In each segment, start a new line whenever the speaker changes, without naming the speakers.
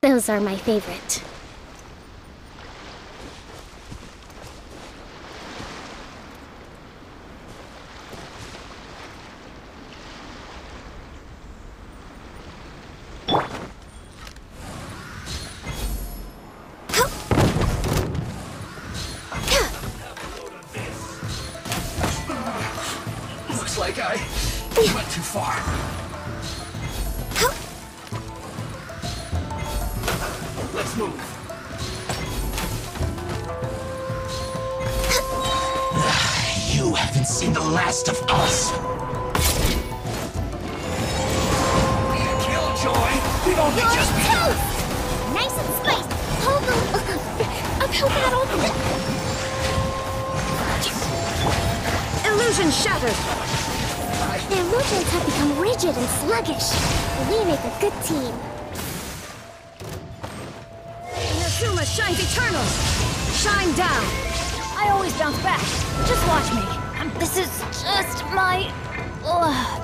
Those are my favorite.
Looks like I went too far. Let's move. You haven't seen the last of us. Killjoy, we've only just begun.
Nice and spiced! Hold on! I'm helping out open it!
Illusion shattered!
Their movements have become rigid and sluggish. We make a good team.
Inazuma shines eternal! Shine down!
I always bounce back. Just watch me. This is just my luck.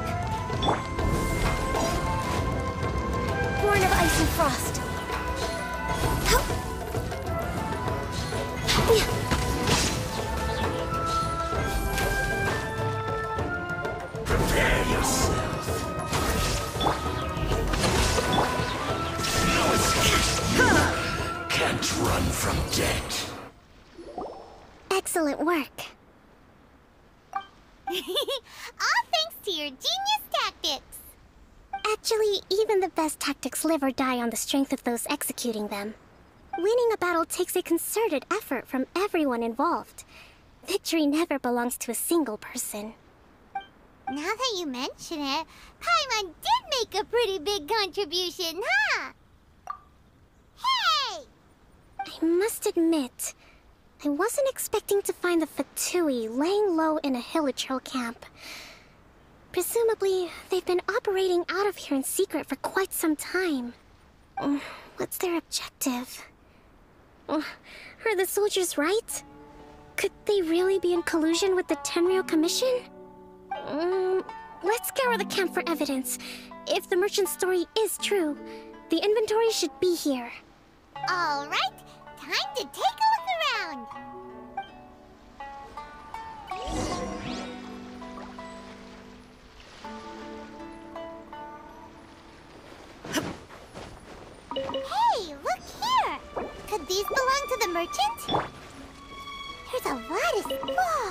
Born of ice and frost.
Prepare yourself. No escape. Can't run from death.
Excellent work.
All thanks to your genius tactics.
Actually, even the best tactics live or die on the strength of those executing them. Winning a battle takes a concerted effort from everyone involved. Victory never belongs to a single person.
Now that you mention it, Paimon did make a pretty big contribution, huh? Hey!
I must admit, I wasn't expecting to find the Fatui laying low in a Hilichurl camp. Presumably, they've been operating out of here in secret for quite some time. What's their objective? Are the soldiers right? Could they really be in collusion with the Tenryou Commission? Let's scour the camp for evidence. If the merchant's story is true, the inventory should be here.
All right, time to take a look around. Hey, look here! Could these belong to the merchant? There's a lot of... Whoa!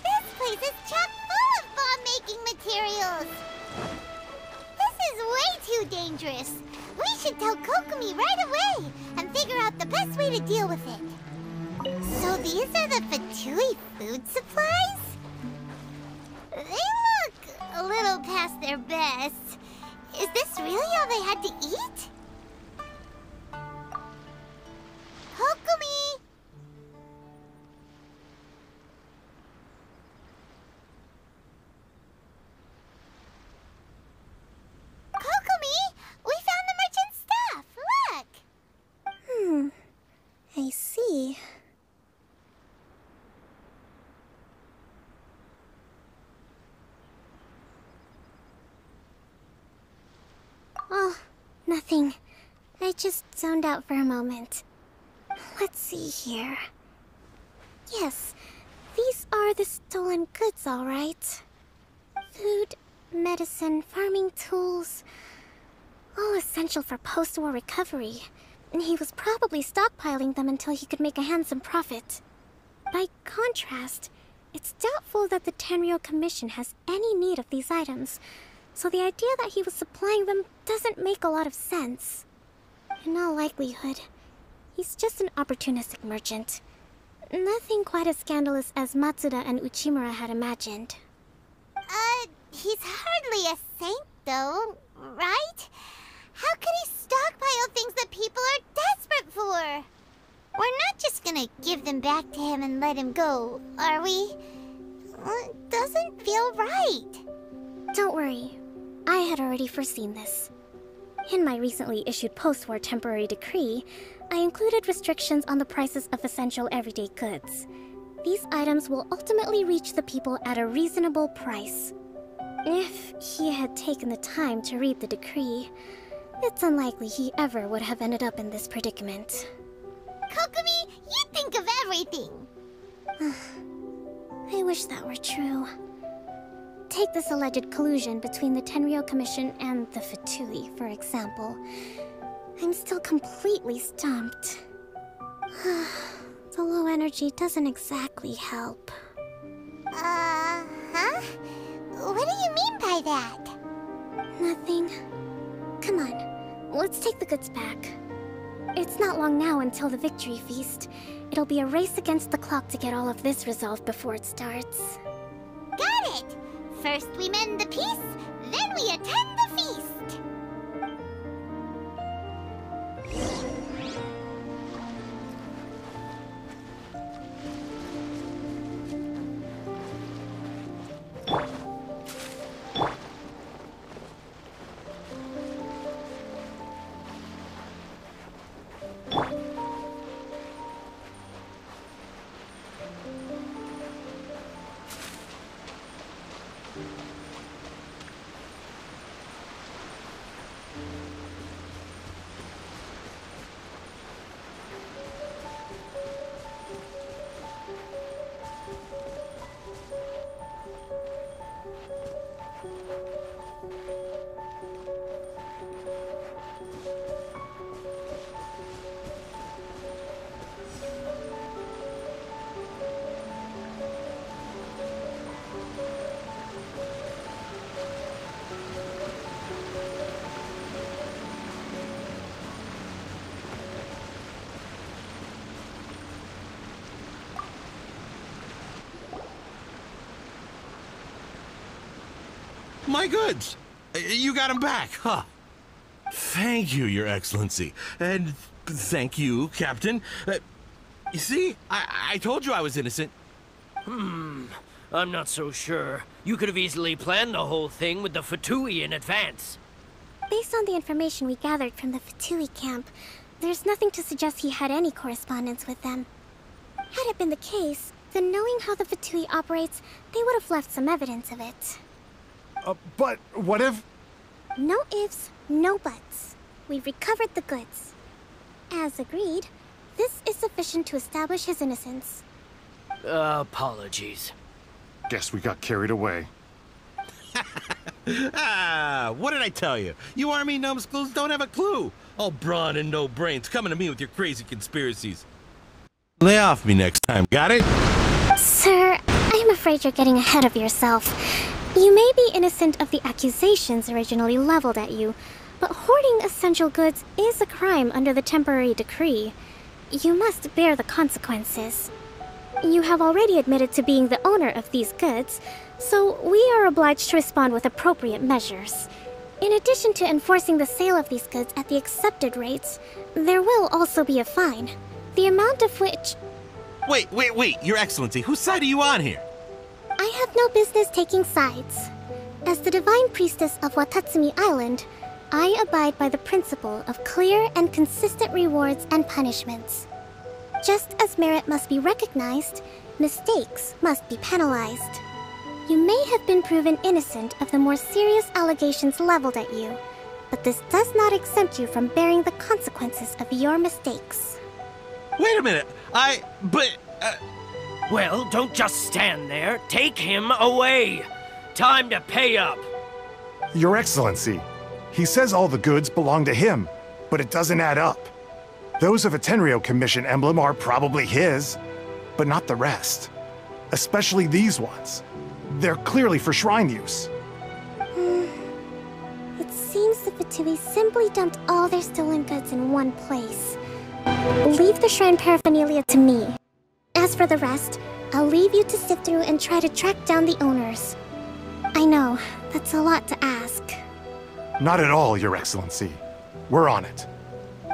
This place is chock full of bomb-making materials! This is way too dangerous! We should tell Kokomi right away and figure out the best way to deal with it. So these are the Fatui food supplies? They look a little past their best. Is this really all they had to eat? Kokomi! Kokomi! We found the merchant's stuff! Look!
I see. Oh, nothing. I just zoned out for a moment. Let's see here. Yes, these are the stolen goods, all right. Food, medicine, farming tools. All essential for post-war recovery. And he was probably stockpiling them until he could make a handsome profit. By contrast, it's doubtful that the Tenryou Commission has any need of these items, so the idea that he was supplying them doesn't make a lot of sense. In all likelihood, he's just an opportunistic merchant. Nothing quite as scandalous as Matsuda and Uchimura had imagined.
He's hardly a saint, though, right? How could he stockpile things that people are desperate for? We're not just gonna give them back to him and let him go, are we? It doesn't feel right.
Don't worry. I had already foreseen this. In my recently issued post-war temporary decree, I included restrictions on the prices of essential everyday goods. These items will ultimately reach the people at a reasonable price. If he had taken the time to read the decree, It's unlikely he ever would have ended up in this predicament.
Kokomi, you think of everything.
I wish that were true. Take this alleged collusion between the Tenryou Commission and the Fatui, for example. I'm still completely stumped. The low energy doesn't exactly help.
Huh? What do you mean by that?
Nothing. Come on, let's take the goods back. It's not long now until the victory feast. It'll be a race against the clock to get all of this resolved before it starts.
Got it! First we mend the peace, then we attend the feast!
My goods! You got them back, huh? Thank you, Your Excellency. And thank you, Captain. You see, I told you I was innocent.
I'm not so sure. You could have easily planned the whole thing with the Fatui in advance.
Based on the information we gathered from the Fatui camp, there's nothing to suggest he had any correspondence with them. Had it been the case, then knowing how the Fatui operates, they would have left some evidence of it.
But what if...
No ifs, no buts. We've recovered the goods. As agreed, this is sufficient to establish his innocence.
Apologies.
Guess we got carried away.
What did I tell you? You army numbskulls don't have a clue. All brawn and no brains coming to me with your crazy conspiracies. Lay off me next time, got it?
Sir, I'm afraid you're getting ahead of yourself. You may be innocent of the accusations originally leveled at you, but hoarding essential goods is a crime under the temporary decree. You must bear the consequences. You have already admitted to being the owner of these goods, so we are obliged to respond with appropriate measures. In addition to enforcing the sale of these goods at the accepted rates, there will also be a fine, the amount of which...
Wait, Your Excellency, whose side are you on here?
I have no business taking sides. As the Divine Priestess of Watatsumi Island, I abide by the principle of clear and consistent rewards and punishments. Just as merit must be recognized, mistakes must be penalized. You may have been proven innocent of the more serious allegations leveled at you, but this does not exempt you from bearing the consequences of your mistakes.
Wait a minute,
Well, don't just stand there. Take him away. Time to pay up.
Your Excellency, he says all the goods belong to him, but it doesn't add up. Those of a Tenryou Commission emblem are probably his, but not the rest. Especially these ones. They're clearly for shrine use.
It seems the Fatui simply dumped all their stolen goods in one place. Leave the shrine paraphernalia to me. As for the rest, I'll leave you to sift through and try to track down the owners. I know, that's a lot to ask.
Not at all, Your Excellency. We're on it.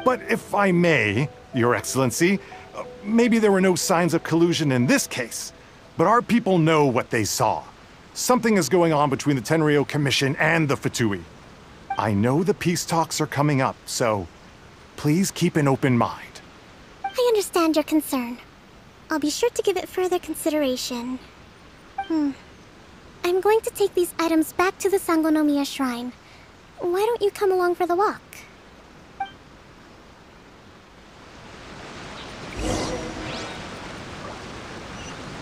But if I may, Your Excellency, maybe there were no signs of collusion in this case, but our people know what they saw. Something is going on between the Tenryou Commission and the Fatui. I know the peace talks are coming up, so please keep an open mind.
I understand your concern. I'll be sure to give it further consideration. I'm going to take these items back to the Sangonomiya Shrine. Why don't you come along for the walk?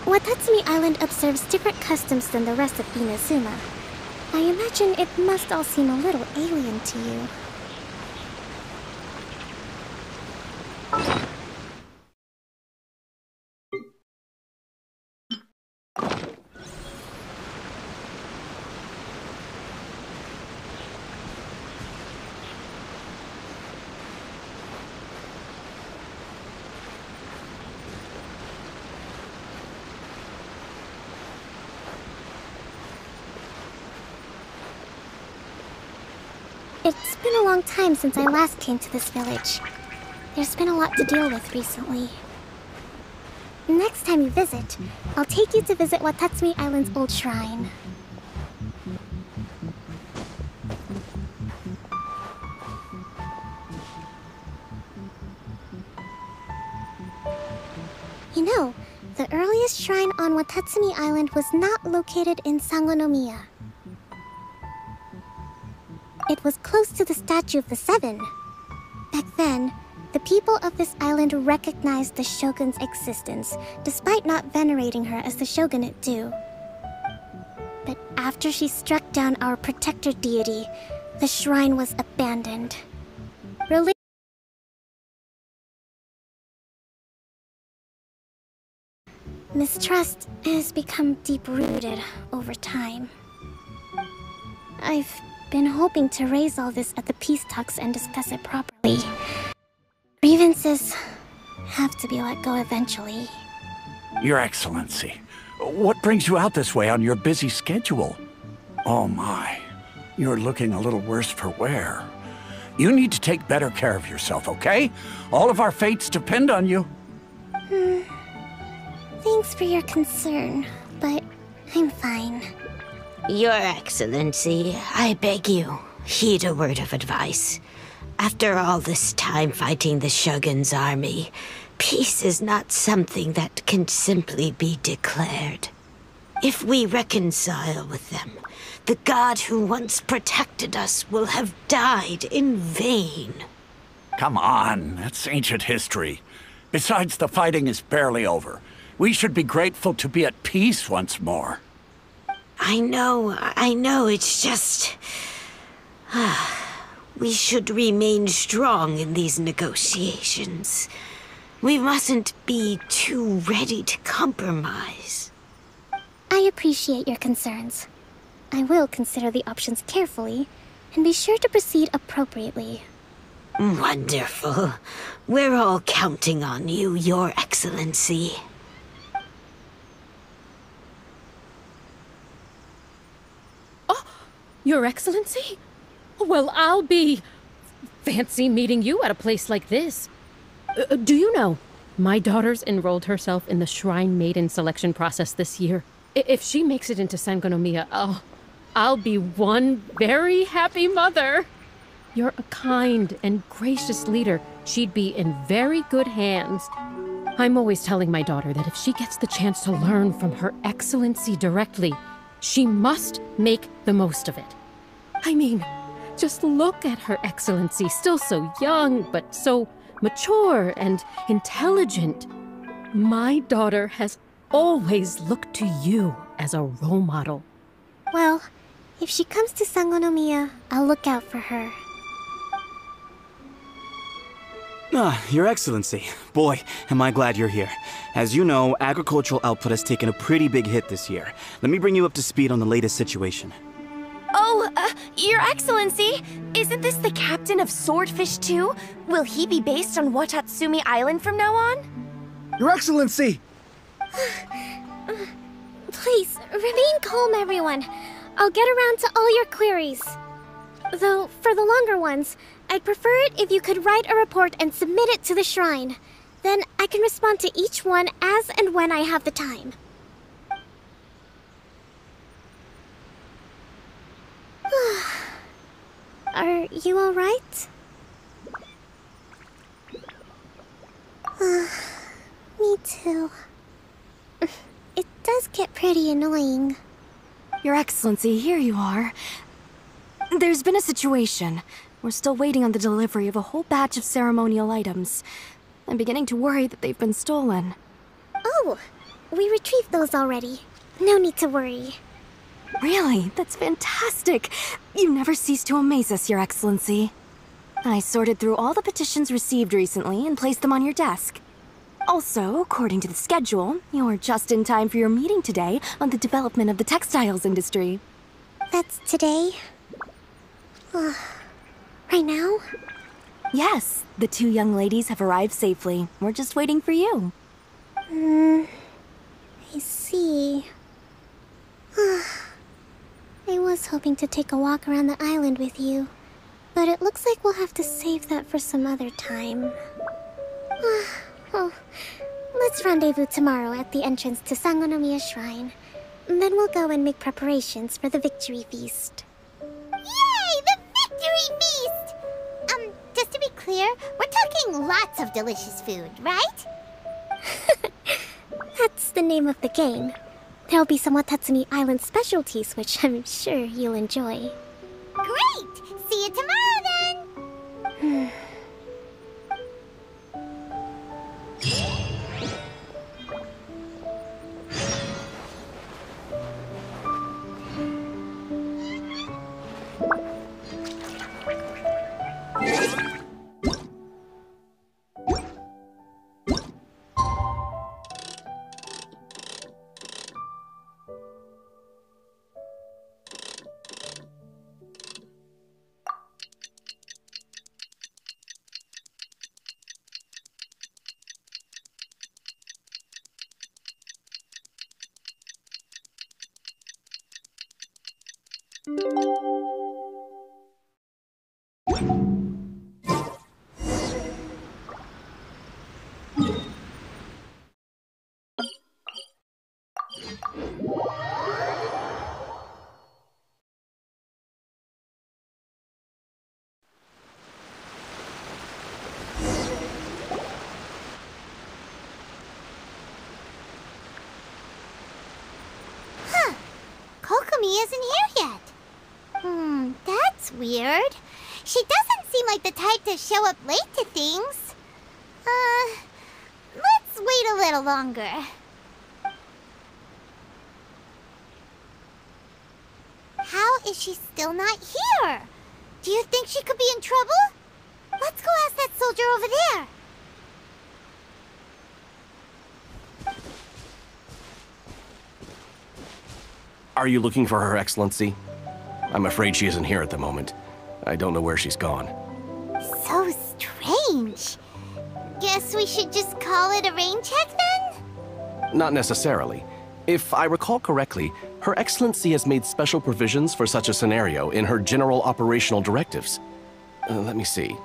Watatsumi Island observes different customs than the rest of Inazuma. I imagine it must all seem a little alien to you. It's been a long time since I last came to this village. There's been a lot to deal with recently. Next time you visit, I'll take you to visit Watatsumi Island's old shrine. You know, the earliest shrine on Watatsumi Island was not located in Sangonomiya. It was close to the statue of the Seven. Back then, the people of this island recognized the Shogun's existence, despite not venerating her as the Shogunate do. But after she struck down our protector deity, the shrine was abandoned. Mistrust has become deep-rooted over time. I've been hoping to raise all this at the peace talks and discuss it properly. Grievances have to be let go eventually.
Your Excellency, what brings you out this way on your busy schedule? Oh my, you're looking a little worse for wear. You need to take better care of yourself, okay? All of our fates depend on you.
Thanks for your concern, but I'm fine.
Your Excellency, I beg you, heed a word of advice. After all this time fighting the Shogun's army, peace is not something that can simply be declared. If we reconcile with them, the god who once protected us will have died in vain.
Come on, that's ancient history. Besides, the fighting is barely over. We should be grateful to be at peace once more.
I know, it's just... we should remain strong in these negotiations. We mustn't be too ready to compromise.
I appreciate your concerns. I will consider the options carefully, and be sure to proceed appropriately.
Wonderful. We're all counting on you, Your Excellency.
Your Excellency? Well, I'll be... fancy meeting you at a place like this. Do you know, my daughter's enrolled herself in the Shrine Maiden selection process this year. If she makes it into Sangonomiya, I'll be one very happy mother. You're a kind and gracious leader. She'd be in very good hands. I'm always telling my daughter that if she gets the chance to learn from Her Excellency directly, she must make the most of it. I mean, just look at Her Excellency, still so young, but so mature and intelligent. My daughter has always looked to you as a role model.
Well, if she comes to Sangonomiya, I'll look out for her.
Your Excellency. Boy, am I glad you're here. As you know, agricultural output has taken a pretty big hit this year. Let me bring you up to speed on the latest situation.
Oh, Your Excellency! Isn't this the captain of Swordfish 2? Will he be based on Watatsumi Island from now on?
Your Excellency!
Please, remain calm, everyone. I'll get around to all your queries. Though, for the longer ones, I'd prefer it if you could write a report and submit it to the shrine. Then I can respond to each one as and when I have the time. Are you alright? Me too. It does get pretty annoying.
Your Excellency, here you are. There's been a situation. We're still waiting on the delivery of a whole batch of ceremonial items. I'm beginning to worry that they've been stolen.
Oh, we retrieved those already. No need to worry.
Really? That's fantastic. You never cease to amaze us, Your Excellency. I sorted through all the petitions received recently and placed them on your desk. Also, according to the schedule, you're just in time for your meeting today on the development of the textiles industry.
That's today? Right now?
Yes, the 2 young ladies have arrived safely. We're just waiting for you.
I see. I was hoping to take a walk around the island with you, but it looks like we'll have to save that for some other time. Well, let's rendezvous tomorrow at the entrance to Sangonomiya Shrine. Then we'll go and make preparations for the victory feast.
Yay! The victory feast! Just to be clear, we're talking lots of delicious food, right?
That's the name of the game. There'll be some Watatsumi Island specialties, which I'm sure you'll enjoy.
Great! See you tomorrow, then! Kokomi isn't here yet. That's weird. She doesn't seem like the type to show up late to things. Let's wait a little longer. How is she still not here? Do you think she could be in trouble? Let's go ask that soldier over there.
Are you looking for Her Excellency? I'm afraid she isn't here at the moment. I don't know where she's gone.
So strange. Guess we should just call it a rain check then?
Not necessarily. If I recall correctly, Her Excellency has made special provisions for such a scenario in her general operational directives. Let me see.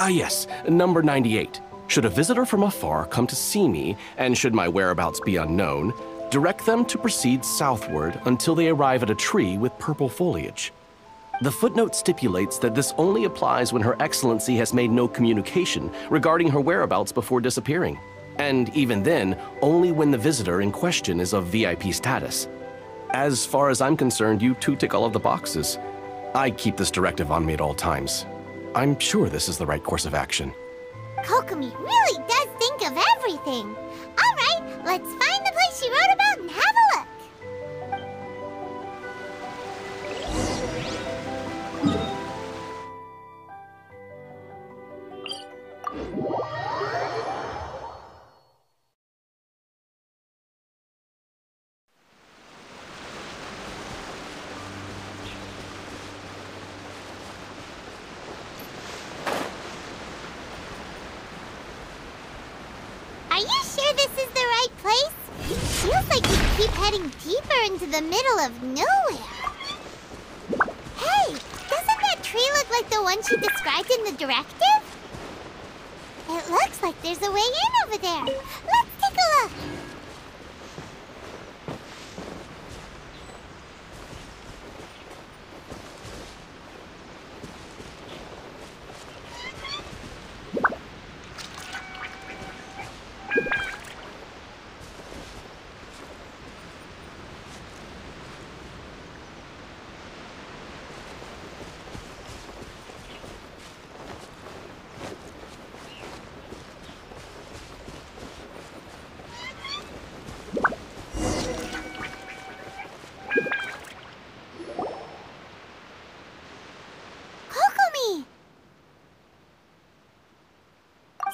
Yes, number 98. Should a visitor from afar come to see me, and should my whereabouts be unknown, direct them to proceed southward until they arrive at a tree with purple foliage. The footnote stipulates that this only applies when Her Excellency has made no communication regarding her whereabouts before disappearing. And even then, only when the visitor in question is of VIP status. As far as I'm concerned, you two tick all of the boxes. I keep this directive on me at all times. I'm sure this is the right course of action.
Kokomi really does think of everything. All right, let's find the place she wrote about and have a look. Are you sure this is the right place? Feels like we keep heading deeper into the middle of nowhere. Hey, doesn't that tree look like the one she described in the directive? It looks like there's a way in over there. Let's take a look.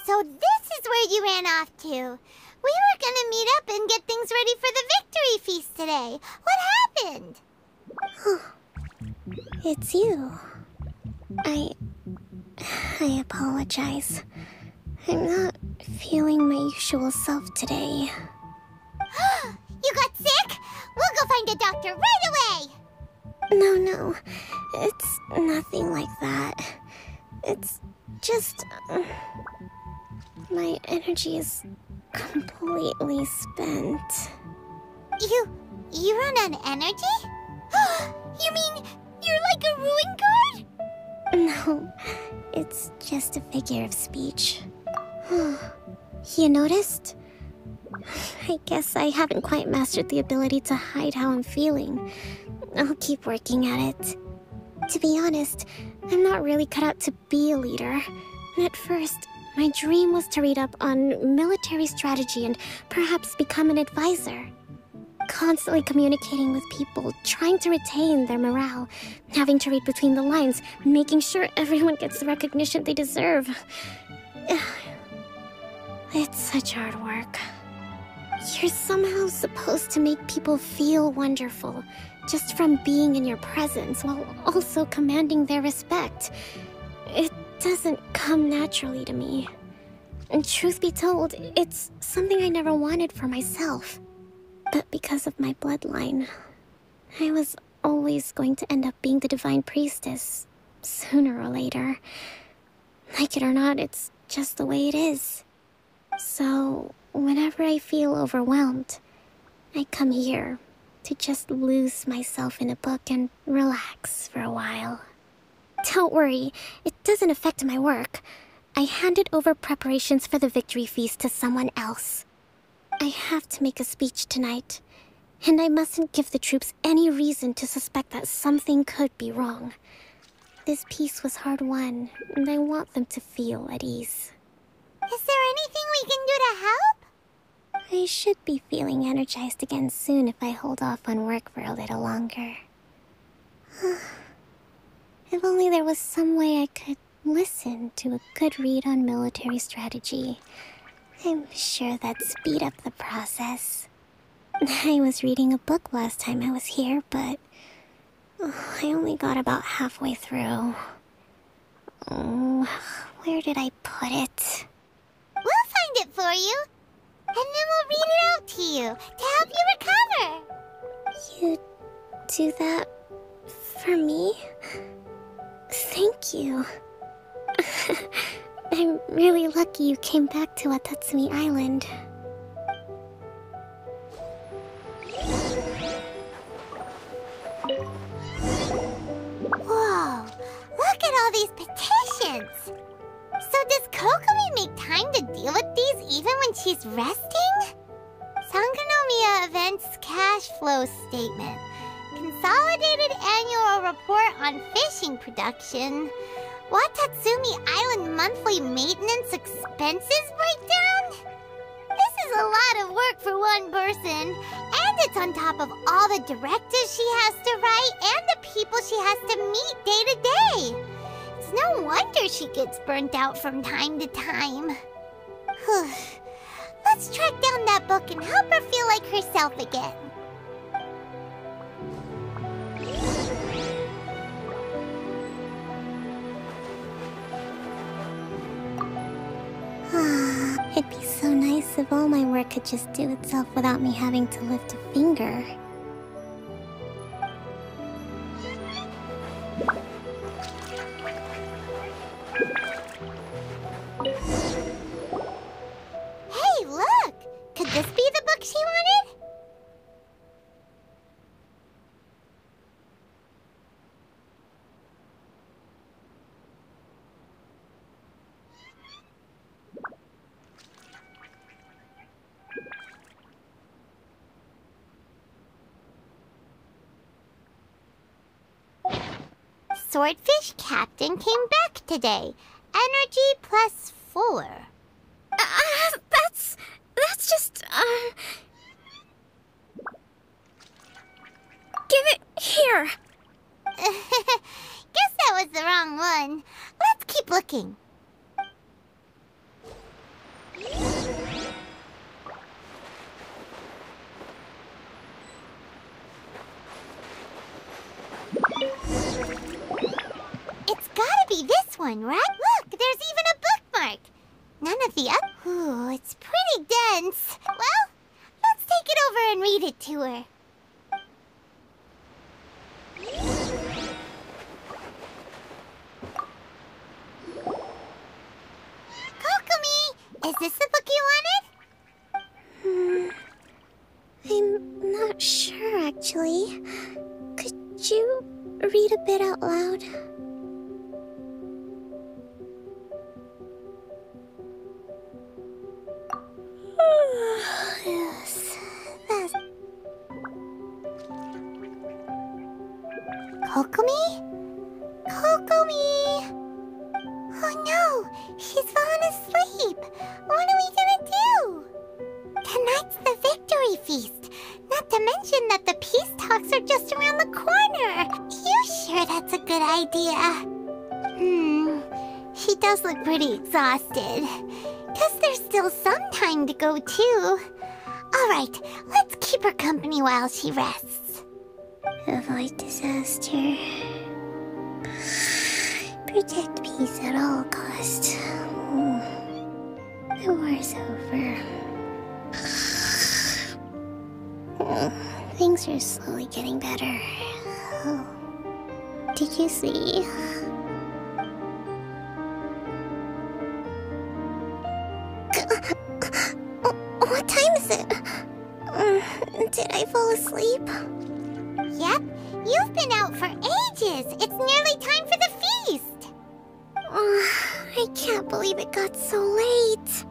So this is where you ran off to. We were gonna meet up and get things ready for the victory feast today. What happened?
It's you. I apologize. I'm not feeling my usual self today.
You got sick? We'll go find a doctor right away!
No. It's nothing like that. It's just... my energy is completely spent.
You run on energy? You mean you're like a ruin guard?
No, it's just a figure of speech. You noticed? I guess I haven't quite mastered the ability to hide how I'm feeling. I'll keep working at it. To be honest, I'm not really cut out to be a leader. At first, my dream was to read up on military strategy and perhaps become an advisor. Constantly communicating with people, trying to retain their morale, having to read between the lines, making sure everyone gets the recognition they deserve. It's such hard work. You're somehow supposed to make people feel wonderful, just from being in your presence, while also commanding their respect. It doesn't come naturally to me. And truth be told, it's something I never wanted for myself. But because of my bloodline, I was always going to end up being the divine priestess, sooner or later. Like it or not, it's just the way it is. So, whenever I feel overwhelmed, I come here to just lose myself in a book and relax for a while. Don't worry, it doesn't affect my work. I handed over preparations for the victory feast to someone else. I have to make a speech tonight, and I mustn't give the troops any reason to suspect that something could be wrong. This peace was hard-won, and I want them to feel at ease.
Is there anything we can do to help?
I should be feeling energized again soon if I hold off on work for a little longer. If only there was some way I could listen to a good read on military strategy. I'm sure that'd speed up the process. I was reading a book last time I was here, but I only got about halfway through. Where did I put it?
We'll find it for you, and then we'll read it out to you to help you recover.
You do that for me? Thank you. I'm really lucky you came back to Watatsumi Island.
Whoa, look at all these petitions! So does Kokomi make time to deal with these even when she's resting? Sangonomiya Events Cash Flow Statement. Consolidated Annual Report on Fishing Production. Watatsumi Island Monthly Maintenance Expenses Breakdown? This is a lot of work for one person, and it's on top of all the directives she has to write and the people she has to meet day to day. It's no wonder she gets burnt out from time to time. Let's track down that book and help her feel like herself again.
It'd be so nice if all my work could just do itself without me having to lift a finger.
Hey, look! Could this be the book she wanted? Swordfish Captain came back today. Energy +4.
That's just, Give it here!
Guess that was the wrong one. Let's keep looking. one, right? Look, there's even a bookmark. None of the other. Ooh, it's pretty dense. Well, let's take it over and read it to her. Kokomi, is this the book you wanted?
I'm not sure, actually. Could you read a bit out loud?
Yes, that's... Kokomi? Kokomi! Oh no, she's fallen asleep. What are we gonna do? Tonight's the victory feast. Not to mention that the peace talks are just around the corner. You sure that's a good idea? She does look pretty exhausted. Guess there's still some time to go, too. Alright, let's keep her company while she rests.
Avoid disaster. Protect peace at all costs. The war's over. Things are slowly getting better. Oh. Did you see? What time is it? Did I fall asleep?
Yep, you've been out for ages. It's nearly time for the feast.
I can't believe it got so late.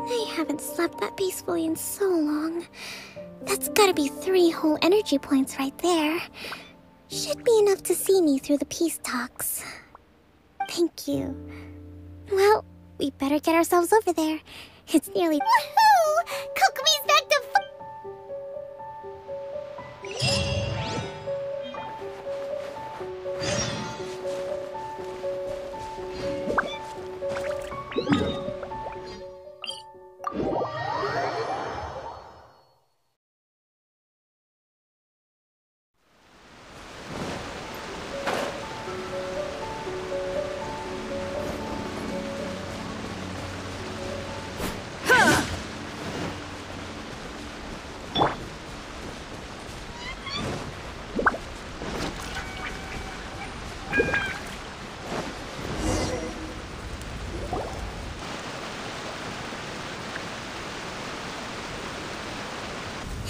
I haven't slept that peacefully in so long. That's gotta be 3 whole energy points right there. Should be enough to see me through the peace talks. Thank you. Well, we better get ourselves over there. It's nearly...
Woohoo! Kokomi's back to...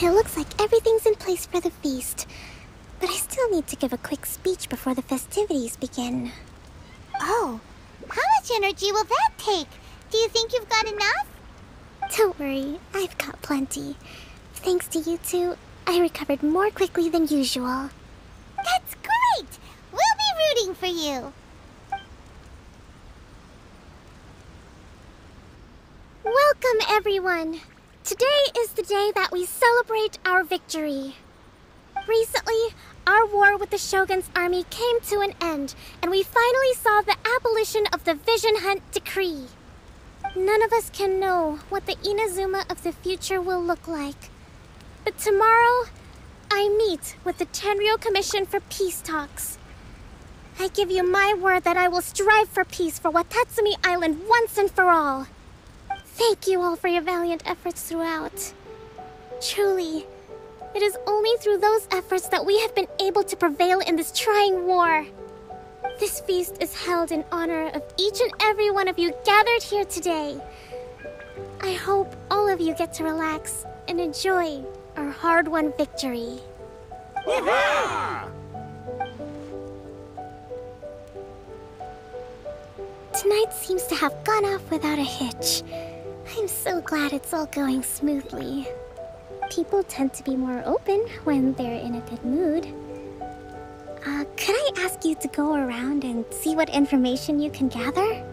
It looks like everything's in place for the feast. But I still need to give a quick speech before the festivities begin.
Oh, how much energy will that take? Do you think you've got enough?
Don't worry, I've got plenty. Thanks to you two, I recovered more quickly than usual.
That's great! We'll be rooting for you.
Welcome, everyone! Today is the day that we celebrate our victory. Recently, our war with the Shogun's army came to an end, and we finally saw the abolition of the Vision Hunt Decree. None of us can know what the Inazuma of the future will look like. But tomorrow, I meet with the Tenryou Commission for Peace Talks. I give you my word that I will strive for peace for Watatsumi Island once and for all. Thank you all for your valiant efforts throughout. Truly, it is only through those efforts that we have been able to prevail in this trying war. This feast is held in honor of each and every one of you gathered here today. I hope all of you get to relax and enjoy our hard-won victory. Tonight seems to have gone off without a hitch. I'm so glad it's all going smoothly. People tend to be more open when they're in a good mood. Could I ask you to go around and see what information you can gather?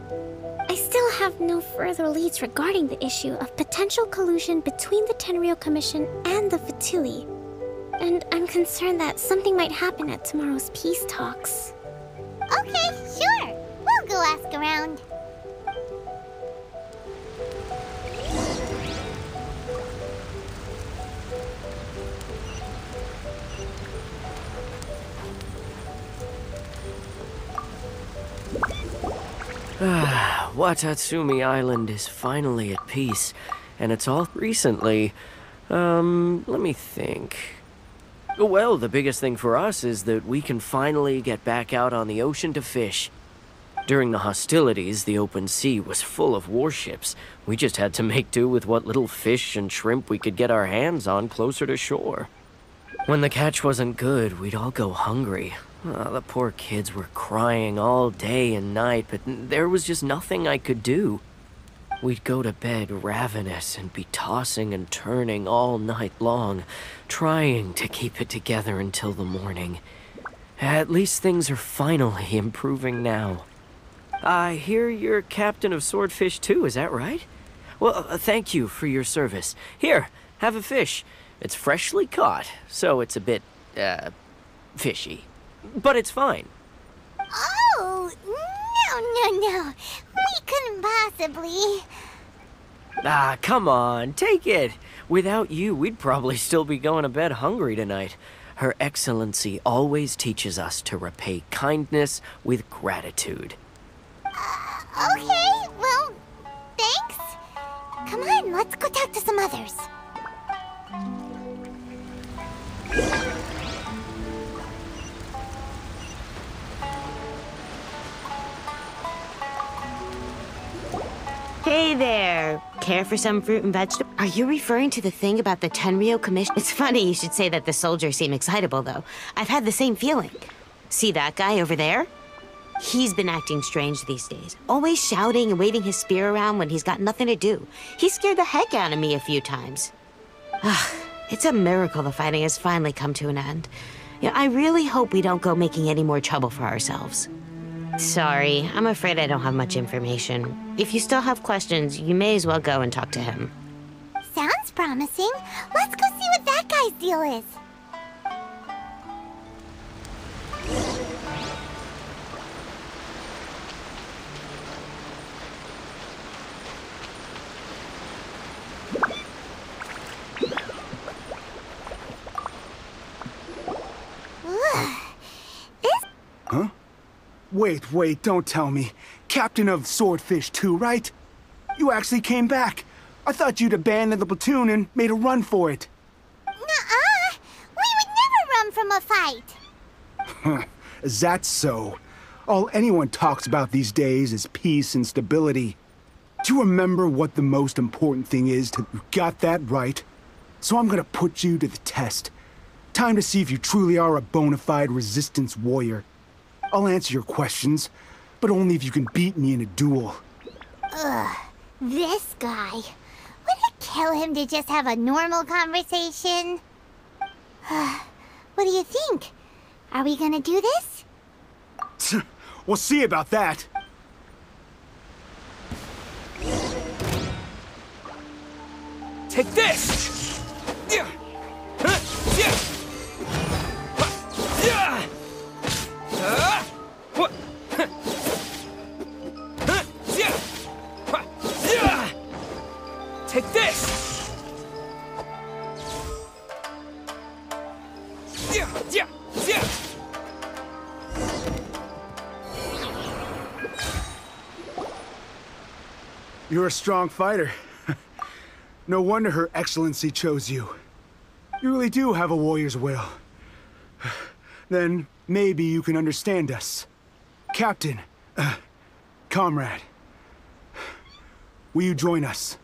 I still have no further leads regarding the issue of potential collusion between the Tenryou Commission and the Fatui. And I'm concerned that something might happen at tomorrow's peace talks.
Okay, sure. We'll go ask around.
Watatsumi Island is finally at peace, and it's all recently. Let me think. Well, the biggest thing for us is that we can finally get back out on the ocean to fish. During the hostilities, the open sea was full of warships. We just had to make do with what little fish and shrimp we could get our hands on closer to shore. When the catch wasn't good, we'd all go hungry. The poor kids were crying all day and night, but there was just nothing I could do. We'd go to bed ravenous and be tossing and turning all night long, trying to keep it together until the morning. At least things are finally improving now. I hear you're captain of Swordfish too, is that right? Well, thank you for your service. Here, have a fish. It's freshly caught, so it's a bit, fishy. But it's fine.
Oh, no. We couldn't possibly.
Come on, take it. Without you, we'd probably still be going to bed hungry tonight. Her Excellency always teaches us to repay kindness with gratitude.
Okay, well, thanks. Come on, let's go talk to some others.
Hey there! Care for some fruit and vegetable? Are you referring to the thing about the Tenryou Commission? It's funny you should say that the soldiers seem excitable, though. I've had the same feeling. See that guy over there? He's been acting strange these days. Always shouting and waving his spear around when he's got nothing to do. He scared the heck out of me a few times. It's a miracle the fighting has finally come to an end. Yeah, I really hope we don't go making any more trouble for ourselves. Sorry, I'm afraid I don't have much information. If you still have questions, you may as well go and talk to him.
Sounds promising. Let's go see what that guy's deal is.
Huh? Wait, don't tell me. Captain of Swordfish too, right? You actually came back. I thought you'd abandoned the platoon and made a run for it.
Nuh-uh! We would never run from a fight!
Is that so? All anyone talks about these days is peace and stability. Do you remember what the most important thing is to... You got that right. So I'm gonna put you to the test. Time to see if you truly are a bona fide resistance warrior. I'll answer your questions, but only if you can beat me in a duel.
Ugh, this guy. Would it kill him to just have a normal conversation? What do you think? Are we gonna do this?
We'll see about that.
Take this! Take this!
You're a strong fighter. No wonder Her Excellency chose you. You really do have a warrior's will. Then maybe you can understand us. Captain, comrade, will you join us?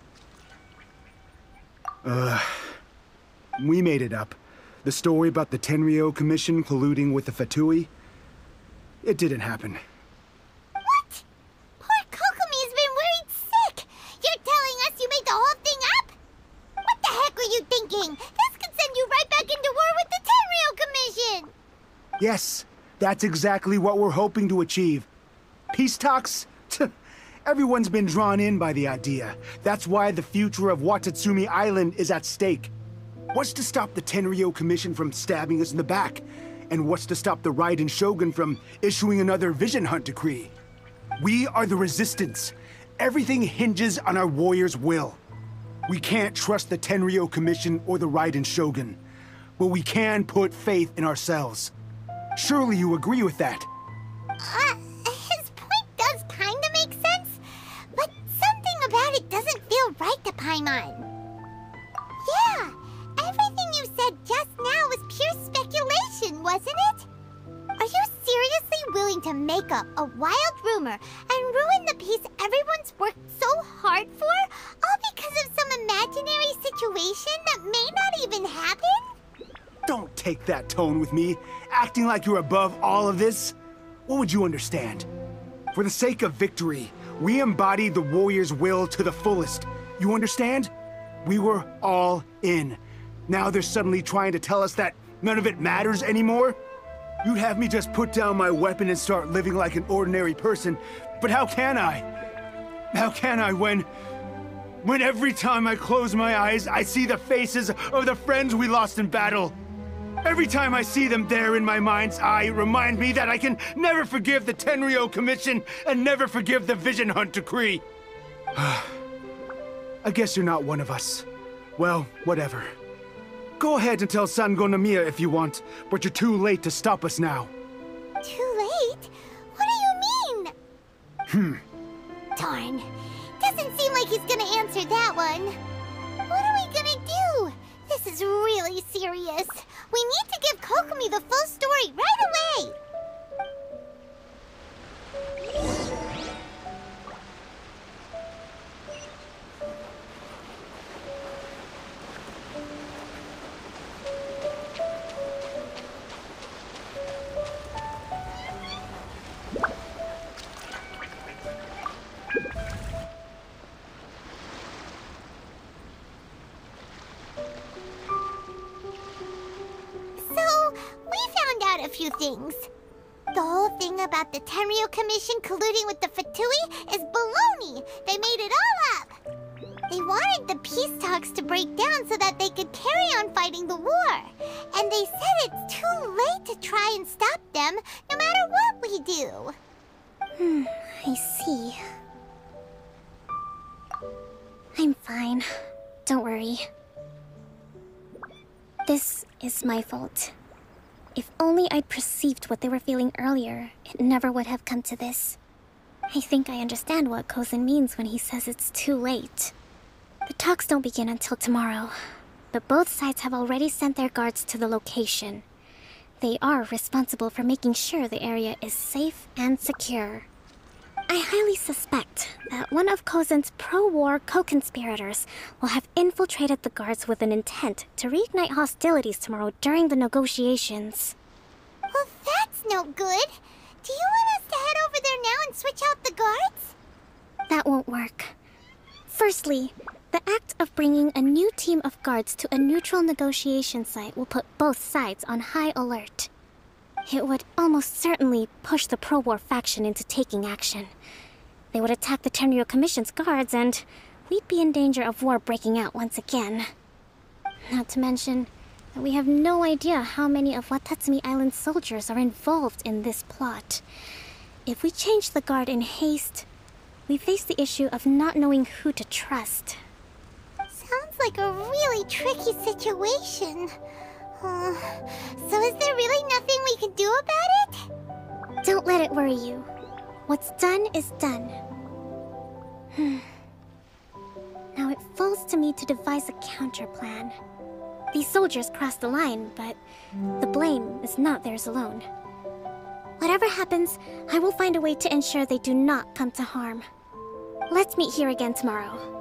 We made it up. The story about the Tenryou Commission colluding with the Fatui, it didn't happen.
What? Poor Kokomi's been worried sick! You're telling us you made the whole thing up? What the heck were you thinking? This could send you right back into war with the Tenryou Commission!
Yes, that's exactly what we're hoping to achieve. Peace talks? Everyone's been drawn in by the idea. That's why the future of Watatsumi Island is at stake. What's to stop the Tenryou Commission from stabbing us in the back? And what's to stop the Raiden Shogun from issuing another Vision Hunt decree? We are the Resistance. Everything hinges on our warrior's will. We can't trust the Tenryou Commission or the Raiden Shogun, but we can put faith in ourselves. Surely you agree with that?
His point does kinda make sense. Paimon. Yeah, everything you said just now was pure speculation, wasn't it? Are you seriously willing to make up a wild rumor and ruin the peace everyone's worked so hard for, all because of some imaginary situation that may not even happen?
Don't take that tone with me, acting like you're above all of this. What would you understand? For the sake of victory, we embodied the warrior's will to the fullest. You understand? We were all in. Now they're suddenly trying to tell us that none of it matters anymore? You'd have me just put down my weapon and start living like an ordinary person, but how can I? How can I when every time I close my eyes, I see the faces of the friends we lost in battle? Every time I see them there in my mind's eye, it reminds me that I can never forgive the Tenryou Commission and never forgive the Vision Hunt Decree. I guess you're not one of us. Well, whatever. Go ahead and tell Sangonomiya if you want, but you're too late to stop us now.
Too late? What do you mean? Darn. Doesn't seem like he's gonna answer that one. What are we gonna do? This is really serious. We need to give Kokomi the full story right away! A few things. The whole thing about the Tenryou Commission colluding with the Fatui is baloney. They made it all up. They wanted the peace talks to break down so that they could carry on fighting the war. And they said it's too late to try and stop them, no matter what we do.
I see. I'm fine. Don't worry. This is my fault. If only I'd perceived what they were feeling earlier, it never would have come to this. I think I understand what Kozin means when he says it's too late. The talks don't begin until tomorrow, but both sides have already sent their guards to the location. They are responsible for making sure the area is safe and secure. I highly suspect that one of Kozin's pro-war co-conspirators will have infiltrated the guards with an intent to reignite hostilities tomorrow during the negotiations.
Well, that's no good. Do you want us to head over there now and switch out the guards?
That won't work. Firstly, the act of bringing a new team of guards to a neutral negotiation site will put both sides on high alert. It would almost certainly push the pro-war faction into taking action. They would attack the Tenryou Commission's guards, and we'd be in danger of war breaking out once again. Not to mention that we have no idea how many of Watatsumi Island's soldiers are involved in this plot. If we change the guard in haste, we face the issue of not knowing who to trust.
Sounds like a really tricky situation. So is there really nothing we can do about it?
Don't let it worry you. What's done is done. Now it falls to me to devise a counter-plan. These soldiers crossed the line, but the blame is not theirs alone. Whatever happens, I will find a way to ensure they do not come to harm. Let's meet here again tomorrow.